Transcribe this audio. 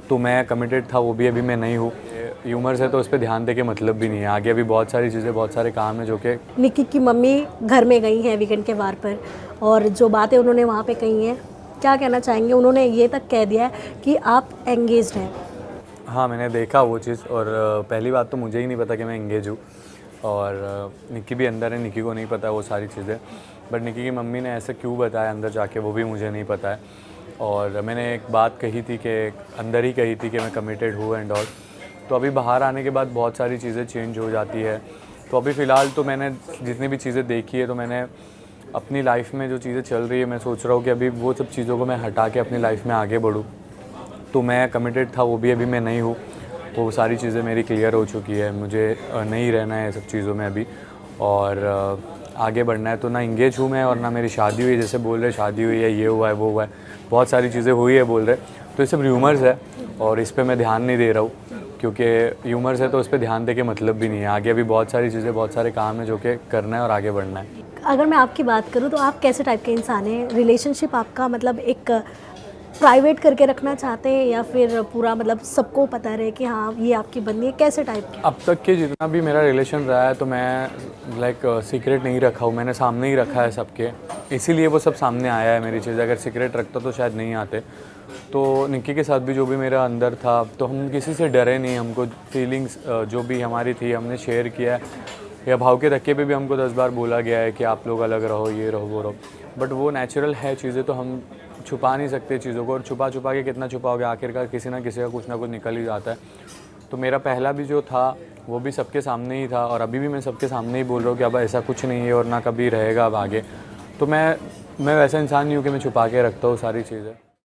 तो मैं कमिटेड था, वो भी अभी मैं नहीं हूँ। ह्यूमर से तो उस पर ध्यान दे के मतलब भी नहीं है, आगे अभी बहुत सारी चीज़ें, बहुत सारे काम हैं जो कि। निक्की की मम्मी घर में गई हैं वीकेंड के वार पर, और जो बातें उन्होंने वहाँ पे कही हैं, क्या कहना चाहेंगे? उन्होंने ये तक कह दिया है कि आप एंगेज्ड हैं। हाँ, मैंने देखा वो चीज़, और पहली बात तो मुझे ही नहीं पता कि मैं एंगेज हूँ, और निक्की भी अंदर है, निक्की को नहीं पता वो सारी चीज़ें। बट निक्की की मम्मी ने ऐसे क्यों बताया अंदर जाके, वो भी मुझे नहीं पता है। और मैंने एक बात कही थी कि अंदर ही कही थी कि मैं कमिटेड हूँ एंड ऑल। तो अभी बाहर आने के बाद बहुत सारी चीज़ें चेंज हो जाती है। तो अभी फ़िलहाल तो मैंने जितनी भी चीज़ें देखी है, तो मैंने अपनी लाइफ में जो चीज़ें चल रही है, मैं सोच रहा हूँ कि अभी वो सब चीज़ों को मैं हटा के अपनी लाइफ में आगे बढ़ूँ। तो मैं कमिटेड था, वो भी अभी मैं नहीं हूँ। वो सारी चीज़ें मेरी क्लियर हो चुकी है, मुझे नहीं रहना है सब चीज़ों में अभी, और आगे बढ़ना है। तो ना इंगेज हूँ मैं, और ना मेरी शादी हुई, जैसे बोल रहे शादी हुई है, ये हुआ है, वो हुआ है, बहुत सारी चीज़ें हुई है बोल रहे। तो ये सब र्यूमर्स है, और इस पर मैं ध्यान नहीं दे रहा हूँ, क्योंकि ह्यूमर्स है तो उस पर ध्यान दे के मतलब भी नहीं है। आगे अभी बहुत सारी चीज़ें, बहुत सारे काम हैं जो कि करना है और आगे बढ़ना है। अगर मैं आपकी बात करूँ तो आप कैसे टाइप के इंसान हैं? रिलेशनशिप आपका मतलब एक प्राइवेट करके रखना चाहते हैं, या फिर पूरा मतलब सबको पता रहे कि हाँ ये आपकी बंदी है? कैसे टाइप की? अब तक के जितना भी मेरा रिलेशन रहा है, तो मैं लाइक सीक्रेट नहीं रखा हूँ, मैंने सामने ही रखा है सबके, इसीलिए वो सब सामने आया है मेरी चीज़। अगर सीक्रेट रखता तो शायद नहीं आते। तो निक्की के साथ भी जो भी मेरा अंदर था, तो हम किसी से डरे नहीं, हमको फीलिंग्स जो भी हमारी थी हमने शेयर किया है, या भाव के धक्के पे भी हमको 10 बार बोला गया है कि आप लोग अलग रहो, ये रहो, वो रहो। बट वो नेचुरल है चीज़ें, तो हम छुपा नहीं सकते चीज़ों को, और छुपा छुपा के कितना छुपाओगे, आखिरकार किसी ना किसी का कुछ ना कुछ निकल ही जाता है। तो मेरा पहला भी जो था वो भी सबके सामने ही था, और अभी भी मैं सबके सामने ही बोल रहा हूँ कि अब ऐसा कुछ नहीं है और ना कभी रहेगा अब आगे। तो मैं वैसा इंसान नहीं हूँ कि मैं छुपा के रखता हूँ सारी चीज़ें।